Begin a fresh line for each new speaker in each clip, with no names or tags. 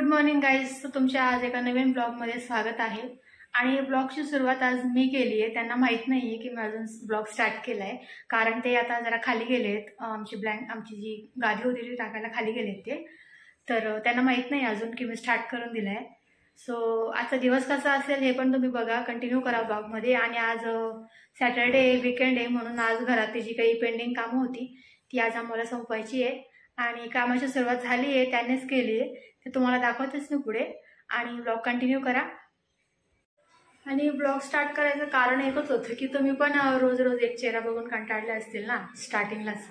Good morning guys. तुमच्या आज एका नवीन ब्लॉगमध्ये स्वागत आहे. आणि ब्लॉगची सुरुवात आज मी केली आहे. त्यांना माहीत नाही आहे की मी अजून ब्लॉग स्टार्ट केला आहे, कारण ते आता जरा खाली गेलेत. आमची जी गादी होती ती टाकायला खाली गेलेत ते, तर त्यांना माहीत नाही अजून की मी स्टार्ट करून दिलं आहे. सो आजचा दिवस कसा असेल हे पण तुम्ही बघा, कंटिन्यू करा ब्लॉगमध्ये. आणि आज सॅटर्डे वीकेंड आहे, म्हणून आज घरातली जी काही पेंडिंग कामं होती ती आज आम्हाला संपवायची आहे. आणि कामाची सुरुवात झाली आहे, त्यांनीच केली आहे, ते तुम्हाला दाखवतेच मी पुढे. आणि ब्लॉग कंटिन्यू करा. आणि ब्लॉग स्टार्ट करायचं कारण एकच होतं की तुम्ही पण रोज रोज एक चेहरा बघून कंटाळले असतील ना स्टार्टिंगलाच.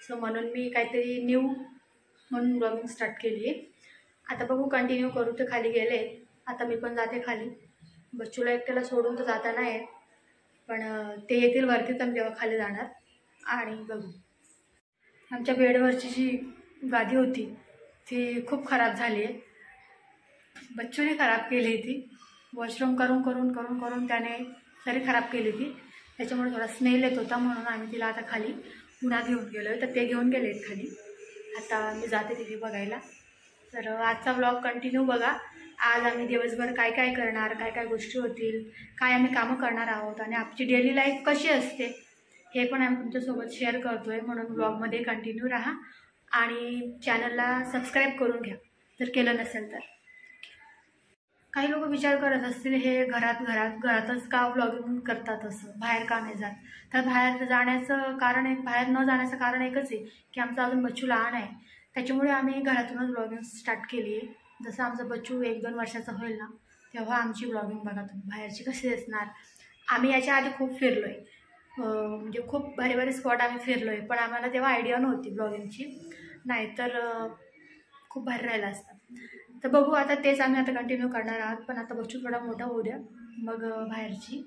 सो म्हणून मी काहीतरी न्यू म्हणून ब्लॉगिंग स्टार्ट केली आहे. आता बघू, कंटिन्यू करू. ते खाली गेले, आता मी पण जाते खाली. बच्चूला एकट्याला सोडून तर जाता नाही, पण ते येतील वरती तर तेव्हा खाली जाणार. आणि बघू, आमच्या बेडवरची जी गादी होती ती खूप खराब झाली आहे. बच्चूने खराब केली ती, वॉशरूम करून करून करून करून त्याने तरी खराब केली ती. त्याच्यामुळे थोडा स्मेल येत होता, म्हणून आम्ही तिला आता खाली उन्हात घेऊन गेलो आहे. तर ते घेऊन गेलेत खाली. आता मी जाते तिथे बघायला. तर आजचा ब्लॉग कंटिन्यू बघा. आज आम्ही दिवसभर काय काय करणार, काय काय गोष्टी होतील, काय आम्ही कामं करणार आहोत आणि आमची डेली लाईफ कशी असते हे पण आम्ही तुमच्यासोबत शेअर करतो आहे. म्हणून ब्लॉगमध्ये कंटिन्यू राहा आणि चॅनलला सबस्क्राईब करून घ्या जर केलं नसेल तर. काही लोक विचार करत असतील हे घरातच का ब्लॉगिंग करतात, असं बाहेर का नाही जात. तर बाहेर जाण्याचं कारण बाहेर न जाण्याचं कारण एकच आहे की आमचा अजून बच्चू लहान आहे. त्याच्यामुळे आम्ही घरातूनच ब्लॉगिंग स्टार्ट केली आहे. जसं आमचं बच्चू 1-2 वर्षाचं होईल ना तेव्हा आमची ब्लॉगिंग बघा तुम्ही बाहेरची कशी असणार. आम्ही याच्या आधी खूप फिरलो आहे, म्हणजे खूप भारी भारी स्पॉट आम्ही फिरलो आहे, पण आम्हाला तेव्हा आयडिया नव्हती ब्लॉगिंगची, नाहीतर खूप भारी राहिलं असतं. तर बघू, आता तेच आम्ही आता कंटिन्यू करणार आहोत. पण आता बच्चू थोडा मोठा होऊ द्या, मग बाहेरची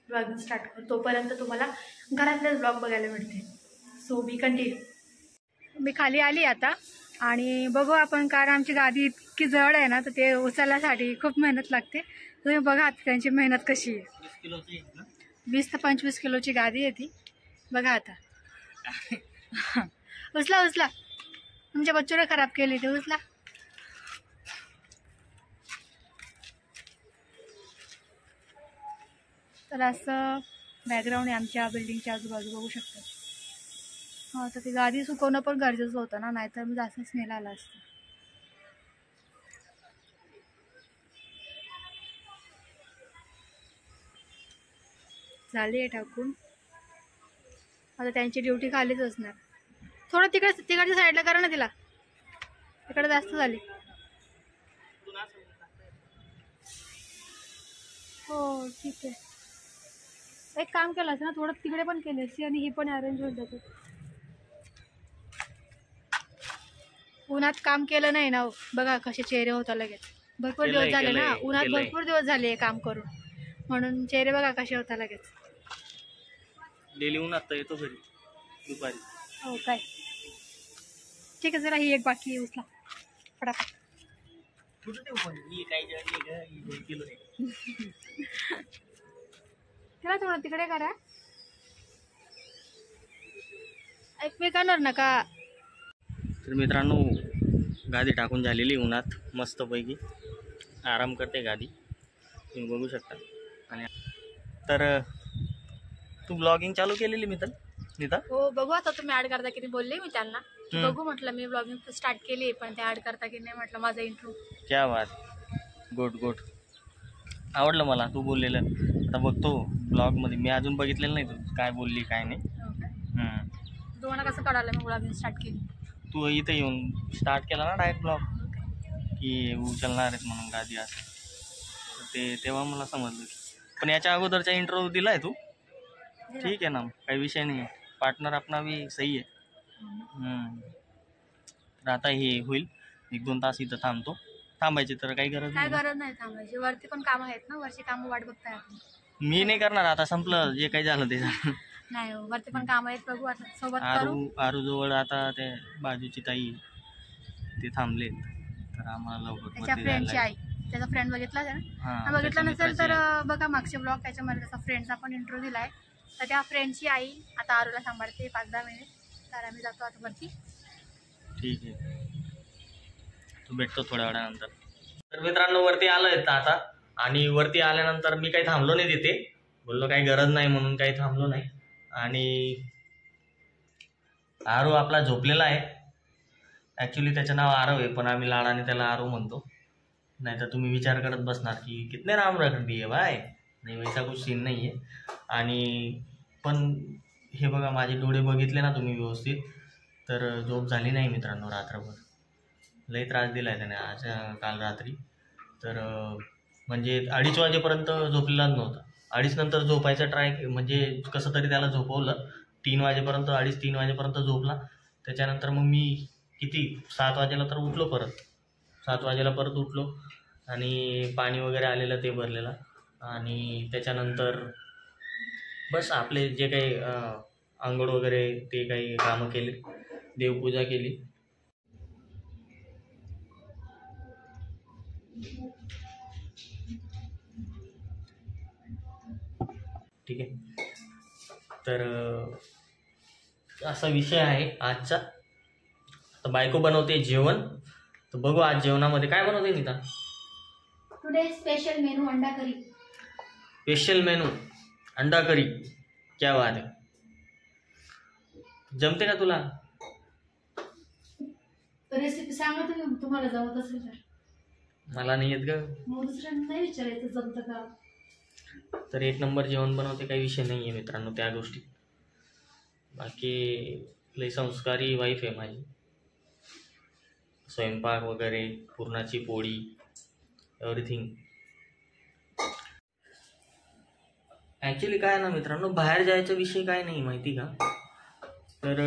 ब्लॉगिंग स्टार्ट करू. तोपर्यंत तुम्हाला घरातलेच ब्लॉग बघायला मिळते. सो बी कंटिन्यू. मी खाली आली आता आणि बघू आपण, कारण आमची गादी इतकी जड आहे ना, तर ते उचलण्यासाठी खूप मेहनत लागते. तुम्ही बघा त्यांची मेहनत कशी आहे. 20 ते 25 किलोची गादी आहे ती. बघा आता. उचला उचला, तुमच्या बच्चूला खराब केली ते, उचला. तर असं बॅकग्राऊंड आहे आमच्या बिल्डिंगच्या आजूबाजू, बघू शकता. हां, तर ती गादी सुकवणं पण गरजेचं होतं ना, नाहीतर मी जास्त स्मेल आला असतं. झाली आहे टाकून. आता त्यांची ड्युटी खालीच असणार. थोडं तिकडच्या साईडला करा ना तिला, तिकडे जास्त झाली. हो ठीक आहे. एक काम केलं असं ना, थोडं तिकडे पण केले असते आणि ही पण अरेंज होऊन जाते. उन्हात काम केलं नाही ना, बघा कसे चेहरे होता लगेच. भरपूर दिवस झाले ना उन्हात, भरपूर दिवस झाले काम करून, म्हणून चेहरे बघा कसे होता लगेच.
डेली उन्हात येतो घरी दुपारी.
हो काय, ठीक आहे. जरा ही एक बाकी उचला फटाफट. चला थोडं तिकडे करा, एकमेकांवर नका.
तर मित्रांनो, गादी टाकून झालेली उन्हात मस्तपैकी आराम करते गादी, तुम्ही बघू शकता. आणि तर तू ब्लॉगिंग चालू केलेली नीता?
हो, बघू आता तुम्ही ऍड करता की नाही. बोलले मी त्यांना, बघू म्हटलं मी ब्लॉगिंग स्टार्ट केली, पण ते ऍड करता की नाही म्हटलं माझा इंट्रो.
क्या बात, गुड गुड, आवडलं मला तू बोललेलं. आता बघतो ब्लॉगमध्ये, मी अजून बघितलेलं नाही तू काय बोलली काय नाही.
तुम्हाला कसं कळालं मी ब्लॉगिंग स्टार्ट केली?
तू इथं येऊन स्टार्ट केला ना डायरेक्ट ब्लॉग, की उचलणार आहेत म्हणून गादी असं, ते तेव्हा मला समजलं. पण याच्या अगोदरचा इंट्रो दिला आहे तू, ठीक आहे ना, काही विषय नाही. पार्टनर अपना भी सही आहे. तर आता हे होईल 1-2 तास इथं थांबायची तर काही गरज
नाही थांबायची. वरती पण कामं आहेत ना, वरची कामं वाट बघताय आपण.
मी नाही करणार आता, संपलं जे काही झालं ते झालं.
नाही, वरती पण कामं आहेत, बघू आता सोबत करू.
आरूजवळ आता ते बाजूची ताई ते थांबले, तर आम्हाला
त्याच्या फ्रेंडची आई, त्याचा फ्रेंड बघितला ना, बघितला नसेल तर बघा मागचे ब्लॉग, त्याच्यामध्ये त्याचा फ्रेंडचा पण इंट्रो दिलाय. तर त्या फ्रेंडची आई आता आरूला सांभाळते 5-10 मिनिट. तर आम्ही जातो आता वरती.
ठीक आहे, तू भेटतो थोड्या वेळानंतर. तर मित्रांनो वरती आलोय आता, आणि वरती आल्यानंतर मी काही थांबलो नाही तिथे, बोललो काही गरज नाही म्हणून काही थांबलो नाही. आणि आरू आपला झोपलेला आहे. ॲक्च्युली त्याचं नाव आरव आहे, पण आम्ही लाडाने त्याला आरू म्हणतो. नाही तर तुम्ही विचार करत बसणार की कितने नाम रख दिए भाई, नाही वैसा कुछ सीन नाही आहे. आणि पण हे बघा, माझे डोळे बघितले ना तुम्ही व्यवस्थित, तर झोप झाली नाही मित्रांनो रात्रभर. लई त्रास दिला आहे त्याने आज काल रात्री. तर म्हणजे 2:30 वाजेपर्यंत झोपलेलाच नव्हता. 2:30 नंतर झोपायचा ट्राय, म्हणजे कसं तरी त्याला झोपवलं. 3 वाजेपर्यंत, 2:30-3 वाजेपर्यंत झोपला. त्याच्यानंतर मग मी किती 7 वाजेला तर उठलो, परत 7 वाजेला परत उठलो आणि पाणी वगैरे आलेलं ते भरलेलं. आणि त्याच्यानंतर बस आपले जे काही आंघोळ वगैरे ते काही कामं केली, देवपूजा केली. ठीक आहे. तर असा विषय आहे आजचा. आता बायको बनवते जेवण, तर बघू आज जेवणामध्ये काय बनवते नीता.
टुडे स्पेशल मेनू अंडा करी.
स्पेशल मेनू अंडा करी, क्या बात आहे. जमते का तुला
रेसिपी सांगा तुम्ही, तुम्हाला जमत असेल तर.
मला नाही येत ग,
मग दुसऱ्यांना नाही विचारायचं जमतं का.
तर 1 नंबर जेवण बनवते, काही विषय नाही आहे मित्रांनो त्या गोष्टी. बाकी लई संस्कारी वाईफ आहे माझी. स्वयंपाक वगैरे, पुरणाची पोळी, एव्हरीथिंग. ॲक्च्युली काय ना मित्रांनो, बाहेर जायचा विषय काय नाही माहिती का. तर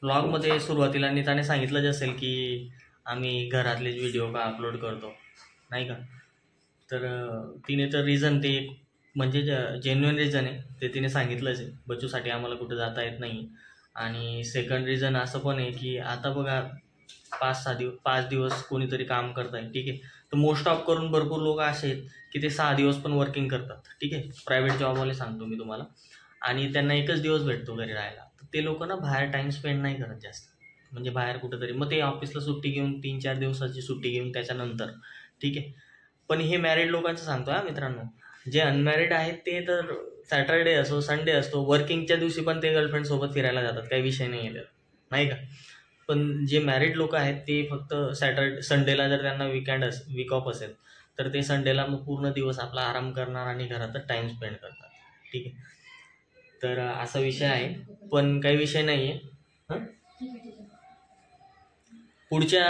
ब्लॉगमध्ये सुरुवातीला नीताने सांगितलंच असेल की आम्ही घरातलेच व्हिडिओ का अपलोड करतो, नाही का. तर तिने तर रिझन ते म्हणजे जेन्युइन रिझन आहे ते तिने सांगितलंच आहे. बच्चूसाठी आम्हाला कुठं जाता येत नाही. आणि सेकंड रिझन असं पण आहे की आता बघा 5 दिवस कोणीतरी काम करत आहे, ठीक आहे. तर मोस्ट ऑफ करून भरपूर लोक असे आहेत की ते 6 दिवस पण वर्किंग करतात, ठीक आहे. प्रायव्हेट जॉबवाले सांगतो मी तुम्हाला. आणि त्यांना 1च दिवस भेटतो घरी राहायला. तर ते लोक ना बाहेर टाईम स्पेंड नाही करत जास्त, म्हणजे बाहेर कुठंतरी. मग ते ऑफिसला सुट्टी घेऊन 3-4 दिवसाची सुट्टी घेऊन त्याच्यानंतर, ठीक आहे. पण हे मॅरिड लोकांचं सांगतो हा मित्रांनो. जे अनमॅरिड आहेत ते तर सॅटर्डे असो, संडे असतो, वर्किंगच्या दिवशी पण ते गर्लफ्रेंडसोबत फिरायला जातात, काही विषय नाही आहे त्यात, नाही का. पण जे मॅरिड लोक आहेत ते फक्त संडेला जर त्यांना वीक ऑफ असेल तर ते संडेला मग पूर्ण दिवस आपला आराम करणार आणि घरातच टाईम स्पेंड करतात, ठीक आहे. तर असा विषय आहे, पण काही विषय नाही आहे. पुढच्या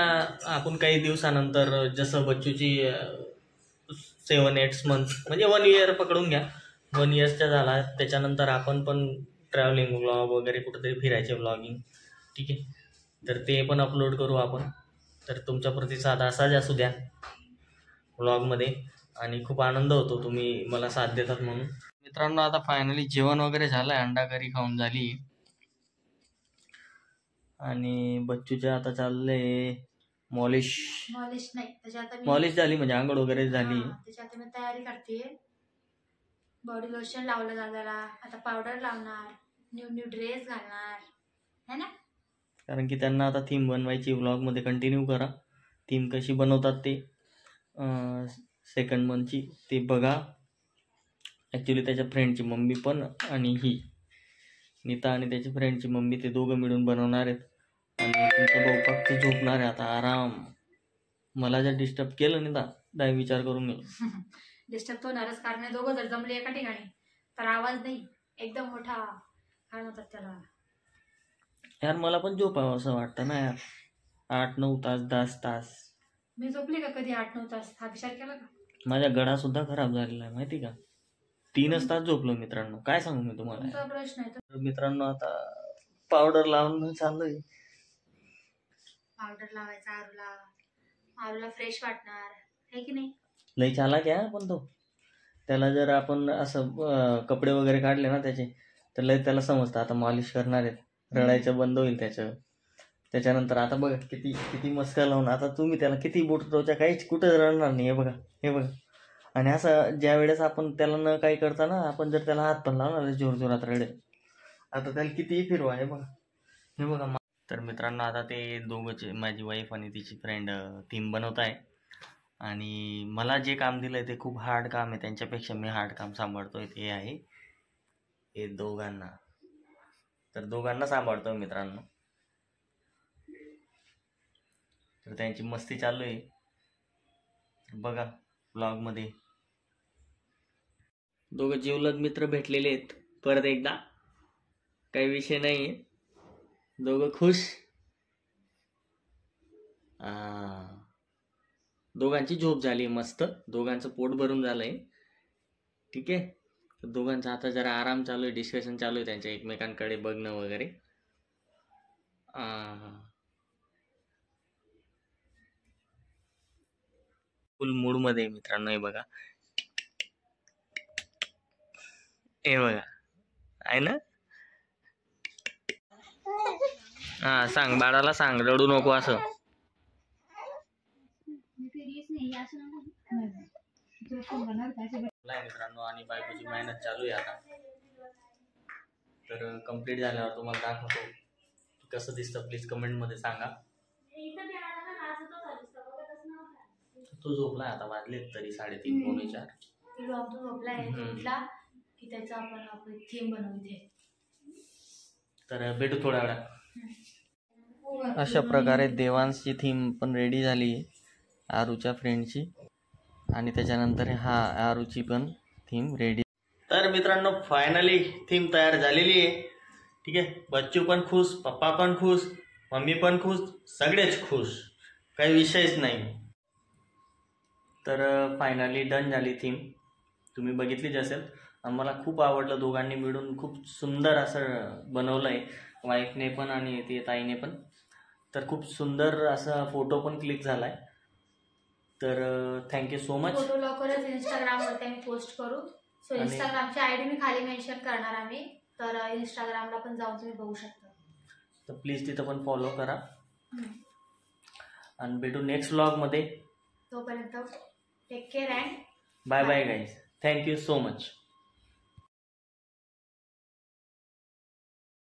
आपण काही दिवसानंतर जसं बच्चूची 7-8 मंथ म्हणजे 1 year पकडून घ्या, 1 yearचा झाला त्याच्यानंतर आपण पण ट्रॅव्हलिंग व्लॉग वगैरे कुठेतरी फिरायचे व्लॉगिंग, ठीक आहे. तर ते पण अपलोड करू आपण. तर तुमचा प्रतिसाद असाच असू द्या व्लॉगमध्ये, आणि खूप आनंद होतो तुम्ही मला साथ देतात म्हणून. मित्रांनो आता फायनली जेवण वगैरे झालं आहे, अंडा करी खाऊन झाली. आणि बच्चूच्या आता चाललंय मॉलिश
नाही त्याच्या आता
मॉलिश झाली, म्हणजे आंघोळ वगैरे झाली.
त्याची आता मी तयारी करते. बॉडी लोशन लावलं दादाला, आता पावडर लावणार, न्यू ड्रेस घालणार है ना.
कारण की त्यांना आता थीम बनवायची. व्लॉगमध्ये कंटिन्यू करा, थीम कशी बनवतात ते सेकंड मंथची ते बघा. ॲक्च्युली त्याच्या फ्रेंडची मम्मी पण आणि ही नीता आणि त्याची फ्रेंडची मम्मी ते दोघं मिळून बनवणार आहेत. आणि तुमचा भाऊ फक्त झोपणार आहे आता आराम. मला जर डिस्टर्ब केलं नाही तर विचार करून मी
डिस्टर्ब होणारच, कारण दोघं जर जमले एका ठिकाणी तर आवाज नाही एकदम मोठा काय म्हणतात त्याला.
यार मला पण झोपावं असं वाटतं ना यार. 8-9 तास 10 तास
मी झोपली का कधी 8-9 तास, हा विचार केला का.
माझा गळा सुद्धा खराब झालेला आहे माहिती का. 3च तास झोपलो मित्रांनो, काय सांगू मी तुम्हाला.
प्रश्न आहे
तर मित्रांनो आता पावडर लावून चाललोय.
पावडर लावायचा आरूला फ्रेश वाटणार आहे की नाही.
लई चालाक आहे पण तो. त्याला जर आपण असं कपडे वगैरे काढले ना त्याचे, तर लई त्याला समजतं आता मॉलिश करणार आहेत, रडायचं बंद होईल त्याच्यानंतर. आता बघा किती किती मस्का लावून, आता तुम्ही त्याला किती बोट टोचा काहीच कुठं रडणार नाही. हे बघा. आणि असं ज्या वेळेस आपण त्याला न काही करता ना, आपण जर त्याला हात पण लावणार जोरजोरात रडेल. आता त्याला कितीही फिरवा. हे बघा तर मित्रांनो आता ते दोघंचे माझी वाईफ आणि तिची फ्रेंड थीम बनवत आहे आणि मला जे काम दिलं आहे ते खूप हार्ड काम आहे. त्यांच्यापेक्षा मी हार्ड काम सांभाळतोय. ते आहे हे दोघांना. तर दोघांना सांभाळतोय मित्रांनो. तर त्यांची मस्ती चालू आहे बघा ब्लॉगमध्ये. दोघं जिवलग मित्र भेटलेले आहेत परत एकदा. काही विषय नाही आहे. दोघं खुश. दोघांची झोप झाली मस्त. दोघांचं पोट भरून झालंय. ठीक आहे. तर दोघांचा आता जरा आराम चालू आहे. डिस्कशन चालू आहे त्यांच्या एकमेकांकडे बघणं वगैरे. फुल मूड मध्ये मित्रांनो. हे बघा हे बघा आहे ना. हा सांग बाळाला सांग रडू नको असं. मित्रांनो आणि बायकोची मेहनत चालू आहे आता. तर कंप्लीट झाल्यावर तुम्हाला दाखवतो कसं दिसतं. प्लीज कमेंट मध्ये सांगा. तो झोपलाय आता. वाजले तरी 3:30 पावणे 4.
झोपलाय की त्याचा आपण आपली थीम बनवते.
तर भेटू थोड्या वेळात. अशा प्रकारे देवांशची थीम पण रेडी झाली आहे आरूच्या फ्रेंडची. आणि त्याच्यानंतर हा आरूची पण थीम रेडी. तर मित्रांनो फायनली थीम तयार झालेली आहे. ठीक आहे. बच्चू पण खुश, पप्पा पण खुश, मम्मी पण खुश, सगळेच खुश. काही विषयच नाही. तर फायनली डन झाली थीम. तुम्ही बघितलीच असेल. मला खूप आवडलं. दोघांनी मिळून खूप सुंदर असं बनवलं आहे. वाईफने पण आणि ते ताईने पण. तर खूप सुंदर असा फोटो पण क्लिक झाला आहे. तर थँक्यू सो मच.
फोटो लवकरच इंस्टाग्रामवरती आम्ही पोस्ट करू. सो इंस्टाग्रामची आयडी मी खाली मेन्शन करणार आम्ही. तर इंस्टाग्रामला पण जाऊन तुम्ही बघू शकता.
तर प्लीज तिथं पण फॉलो करा. आणि भेटू नेक्स्ट व्लॉगमध्ये.
तोपर्यंत take care and
bye bye guys. Thank you so much.